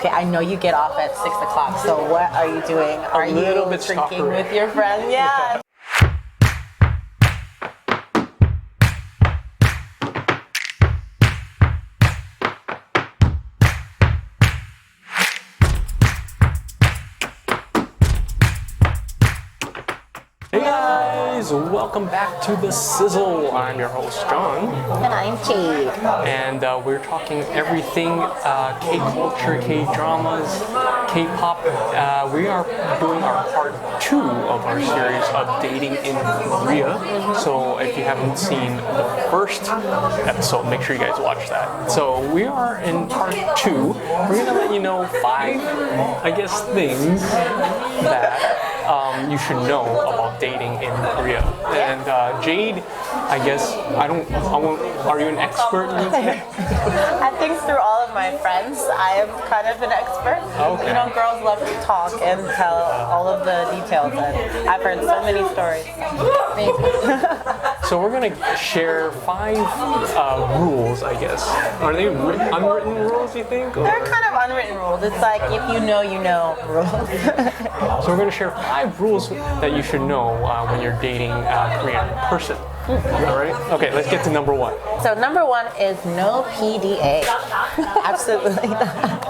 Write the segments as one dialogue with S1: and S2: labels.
S1: Okay, I know you get off at 6 o'clock, so what are you doing? Are you drinking with your friend? Yeah.
S2: Hey guys, welcome back to the Sizzle. I'm your host John.
S1: And I'm Jade.
S2: And we're talking everything K-culture, K-dramas, K-pop. We are doing our part 2 of our series of dating in Korea. So if you haven't seen the first episode, make sure you guys watch that. So we are in part 2. We're going to let you know 5, I guess, things that you should know about dating in Korea. And Jade, I guess, are you an expert?
S1: I think through all of my friends, I am kind of an expert.
S2: Okay.
S1: You know, girls love to talk and tell all of the details, and I've heard so many stories.
S2: So we're going to share 5 rules, I guess. Are they unwritten rules, you think? Or?
S1: They're kind of unwritten rules. It's like, if you know rules.
S2: So we're going to share 5 rules that you should know when you're dating a Korean person. All right? Okay, let's get to number 1.
S1: So number 1 is no PDA. Absolutely not.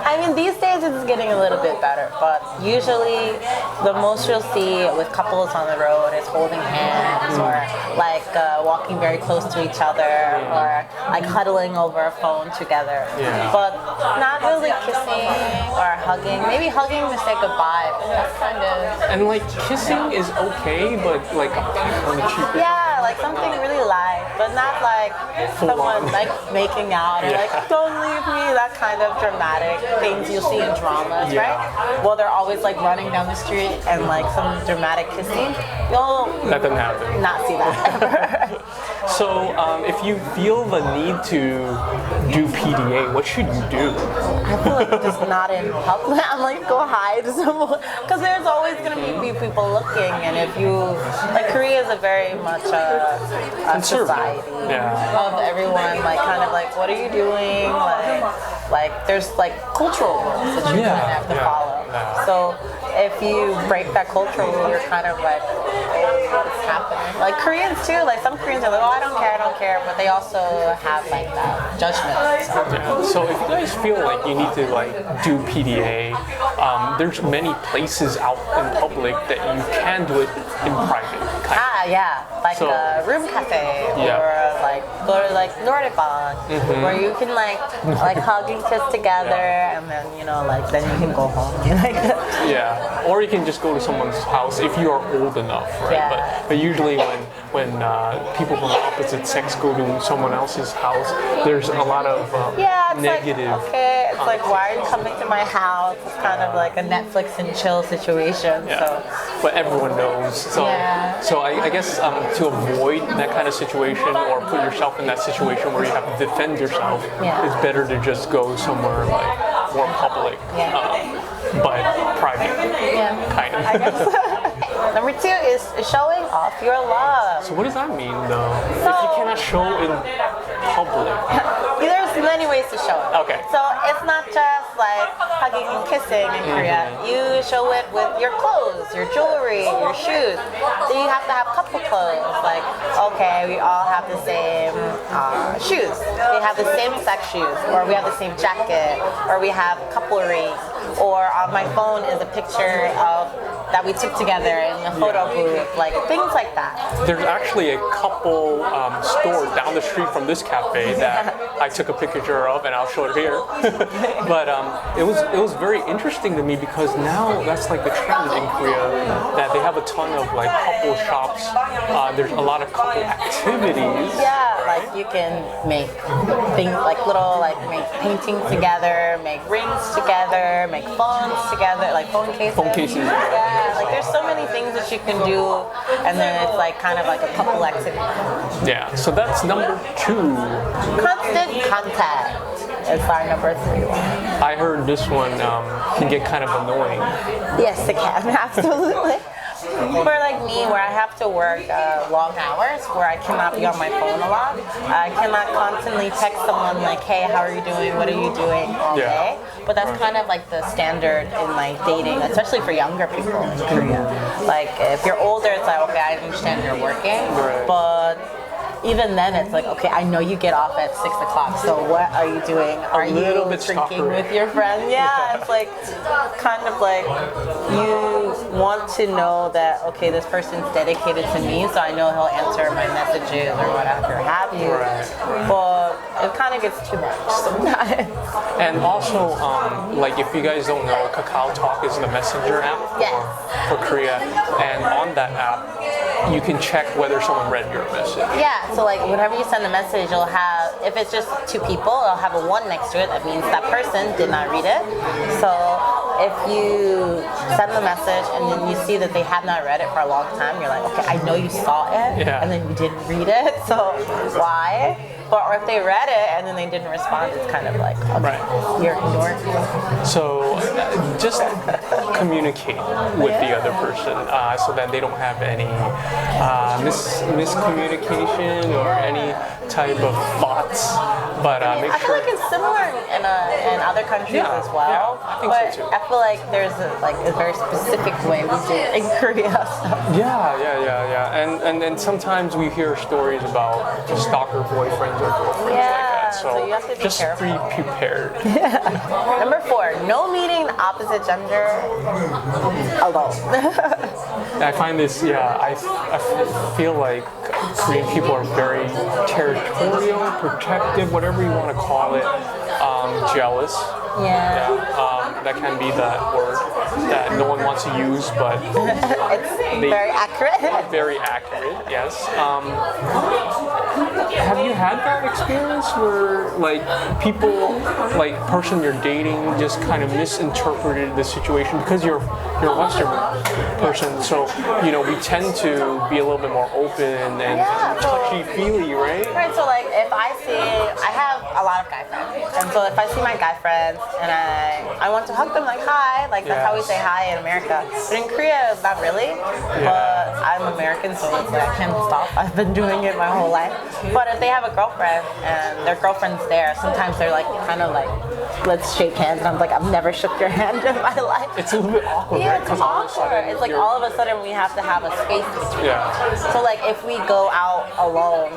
S1: I mean, these days it's getting a little bit better, but usually the most you'll see with couples on the road is holding hands or like walking very close to each other or like huddling over a phone together.
S2: Yeah.
S1: But not really kissing or hugging. Maybe hugging to say goodbye, but that's kind of...
S2: And like kissing is okay, but like a peck on the cheek.
S1: Yeah, like something really light, but not like someone like making out or like, don't leave me, that kind of dramatic things you see in dramas, right? Well, they're always like running down the street and like some dramatic kissing. You'll
S2: That doesn't happen.
S1: not see that ever.
S2: So if you feel the need to do PDA, what should you do?
S1: I feel like just not in public. I'm like, go hide somewhere. Because there's always going to be people looking. And if you, like, Korea is a very much a society of everyone, like, kind of like, what are you doing? Like there's like cultural rules that you kind of have to follow.
S2: Yeah.
S1: So if you break that cultural rule, you're kind of like, oh, what's happening? Like Koreans too, like some Koreans are like, oh, I don't care, but they also have like that judgment.
S2: So if you guys feel like you need to like do PDA, there's many places out in public that you can do it in private.
S1: Like a room cafe or like go to like 노래방 where you can like hug and kiss together and then then you can go home.
S2: Or you can just go to someone's house if you are old enough, right?
S1: Yeah.
S2: But usually when people from the opposite sex go to someone else's house, there's a lot of negative.
S1: Like, okay, it's like, why are you coming to my house? It's kind of like a Netflix and chill situation.
S2: Yeah.
S1: So.
S2: But everyone knows. So I guess to avoid that kind of situation or put yourself in that situation where you have to defend yourself, it's better to just go somewhere like more public, but private, kind of.
S1: I guess. Number 2 is showing off your love.
S2: So what does that mean though? If you cannot show in public?
S1: There's many ways to show it.
S2: Okay.
S1: So it's not just like hugging and kissing in Korea. You show it with your clothes, your jewelry, your shoes. So you have to have couple clothes. Like, okay, we all have the same shoes. We have the same exact shoes, or we have the same jacket, or we have couple rings, or on my phone is a picture of that we took together in a photo booth, like things like that.
S2: There's actually a couple store down the street from this cafe that I took a picture of, and I'll show it here. But it was very interesting to me because now that's like the trend in Korea that they have a ton of like couple shops. There's a lot of couple activities.
S1: Yeah, like you can make things like little make paintings together, make rings together, make phones together, like phone cases.
S2: Phone cases.
S1: Yeah, like there's so many things that you can do, and then it's like kind of like a couple activity.
S2: Yeah, so that's number 2.
S1: Constant contact is our number 3 one.
S2: I heard this one can get kind of annoying.
S1: Yes, it can, absolutely. for like me, where I have to work long hours, where I cannot be on my phone a lot, I cannot constantly text someone like, hey, how are you doing? What are you doing all day? But that's kind of like the standard in like dating, especially for younger people in Korea. Like if you're older, it's like, okay, I understand you're working, but even then it's like, okay, I know you get off at 6 o'clock, so what are you doing? Are you drinking with your friend? Yeah, it's like kind of like you want to know that, okay, this person's dedicated to me, so I know he'll answer my messages or whatever have you. But it kind of gets too much sometimes.
S2: And also, like if you guys don't know, Kakao Talk is the messenger app for Korea, and on that app, you can check whether someone read your message.
S1: Yeah, so like whenever you send a message, you'll have, if it's just 2 people, it'll have a 1 next to it. That means that person did not read it. So if you send the message and then you see that they have not read it for a long time, you're like, okay, I know you saw it, and then you didn't read it, so why? But or if they read it and then they didn't respond, it's kind of like, okay, you're ignoring me.
S2: So just communicate with the other person so that they don't have any miscommunication or any type of thoughts. But make
S1: I feel like it's similar in other countries as well.
S2: I think
S1: but
S2: so too.
S1: I feel like there's a very specific way we do it in Korea. So.
S2: Yeah. And then sometimes we hear stories about stalker boyfriends or girlfriends like that. So
S1: you have to be
S2: just
S1: careful.
S2: be prepared.
S1: Number 4, no meeting the opposite gender alone.
S2: I find this, I feel like Korean people are very territorial, protective, whatever you want to call it, jealous. That can be that word that no one wants to use, but
S1: it's very accurate.
S2: Very accurate, yes. Have you had that experience where like people, like person you're dating just kind of misinterpreted the situation because you're a Western person, so you know we tend to be a little bit more open and touchy-feely, right?
S1: Right, so like if I have a lot of guy friends, and so if I see my guy friends and I want to hug them like hi, like that's how we say hi in America. But in Korea, not really. But I'm American, so it's like I can't stop. I've been doing it my whole life. But if they have a girlfriend and their girlfriend's there, sometimes they're like kind of like, let's shake hands, and I'm like, I've never shook your hand in my life.
S2: It's a little bit awkward,
S1: Yeah,
S2: right?
S1: it's awkward. It's like all of a sudden we have to have a space between. So like if we go out alone,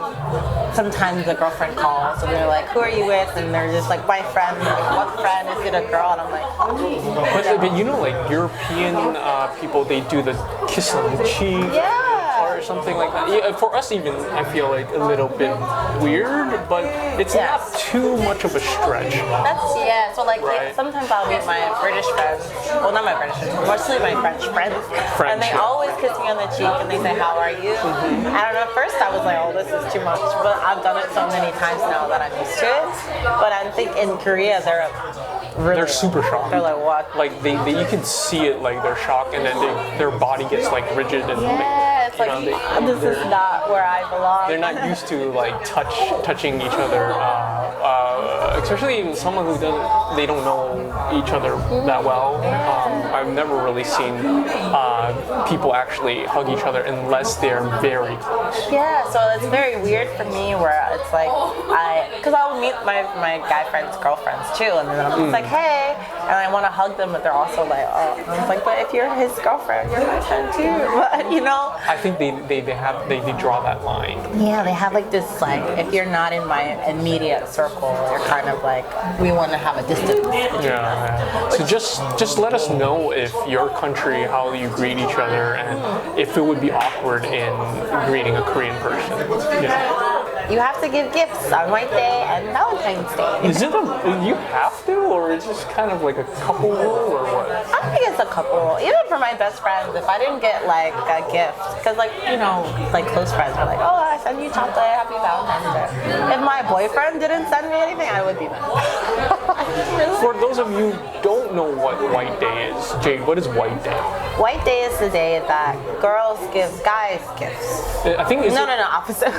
S1: sometimes the girlfriend calls and they're like, who are you with? And they're just like, my friend. Like, what friend? Is it a girl? And I'm like,
S2: But you know, like European people, they do the kiss on the cheek. Or something like that. Yeah, for us even, I feel like a little bit weird, but it's not too much of a stretch.
S1: So like sometimes I'll meet my British friends, well not my British friends, mostly my French friends, and they always kiss me on the cheek and they say, how are you? I don't know, at first I was like, oh, this is too much, but I've done it so many times now that I'm used to it. But I think in Korea they're
S2: super shocked.
S1: They're like, what?
S2: Like you can see it, like they're shocked, and then their body gets like rigid and
S1: it's like, this is not where I belong.
S2: They're not used to like touching each other, especially even someone who they don't know each other that well. I've never really seen people actually hug each other unless they're very close.
S1: So it's very weird for me where it's like because I would meet my guy friends' girlfriends too, and then I'm just like, hey, and I want to hug them, but they're also like, oh, and I was like, but if you're his girlfriend, you're my friend too. But you know,
S2: I think they draw that line.
S1: Yeah, they have like this like, if you're not in my immediate circle, you're kind of like, we want to have a distance.
S2: So just let us know if your country, how you greet each other, and if it would be awkward in greeting a Korean person.
S1: You have to give gifts on White Day and Valentine's Day.
S2: Is it you have to, or is this kind of like a couple rule, or what?
S1: I think it's a couple rule. Even for my best friends, if I didn't get like a gift, because like, you know, like close friends are like, oh, I send you chocolate, happy Valentine's Day. If my boyfriend didn't send send me anything, I would be mad.
S2: For those of you who don't know what White Day is, Jade, what is White Day?
S1: White Day is the day that girls give guys gifts.
S2: I think it's
S1: No, opposite.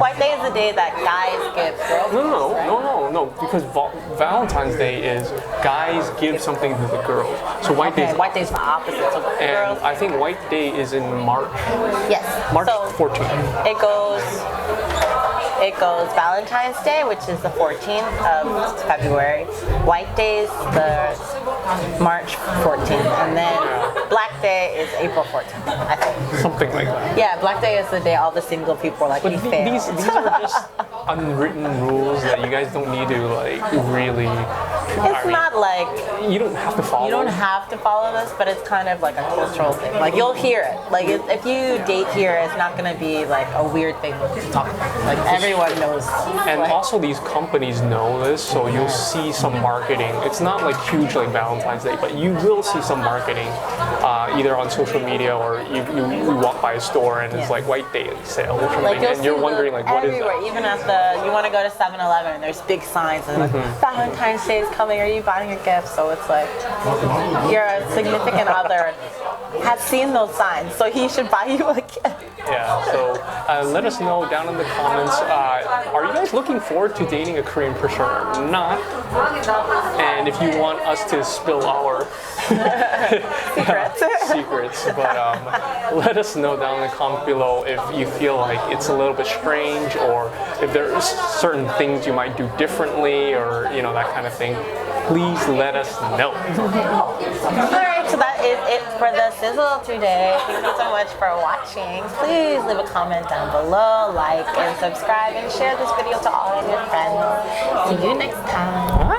S1: White Day is the day that guys give girls gifts.
S2: No, because Valentine's Day is guys give something to the girls. So White Day is
S1: White Day is the opposite. So
S2: and
S1: girls.
S2: I think White Day is in March.
S1: Yes.
S2: March
S1: So
S2: 14th.
S1: it goes Valentine's Day, which is the 14th of February. White Day is the March 14th, and then Black Day is April 14th, I think.
S2: Something like that.
S1: Yeah, Black Day is the day all the single people are like,
S2: But
S1: we failed.
S2: these are just unwritten rules that you guys don't need to like really.
S1: It's not like
S2: You don't have to follow.
S1: you don't have to follow this, but it's kind of like a cultural thing. Like you'll hear it. Like if you date here, it's not gonna be like a weird thing to talk about. Like everyone knows.
S2: And
S1: like,
S2: also these companies know this, so you'll see some marketing. It's not like huge like Valentine's Day, but you will see some marketing either on social media or you walk by a store and it's like White Day sale or something,
S1: like
S2: and you're wondering like what is
S1: everywhere,
S2: that?
S1: even at you want to go to 7-Eleven, there's big signs and like Valentine's Day is coming. Are you buying a gift? So it's like your significant other has seen those signs, so he should buy you a gift.
S2: Yeah, so let us know down in the comments. Are you guys looking forward to dating a Korean person or not? And if you want us to spill our secrets, but let us know down in the comments below if you feel like it's a little bit strange or if there's certain things you might do differently or that kind of thing. Please let us know.
S1: Alright, so that is it for the Sizzle today. Thank you so much for watching. Please leave a comment down below, like and subscribe, and share this video to all of your friends. See you next time.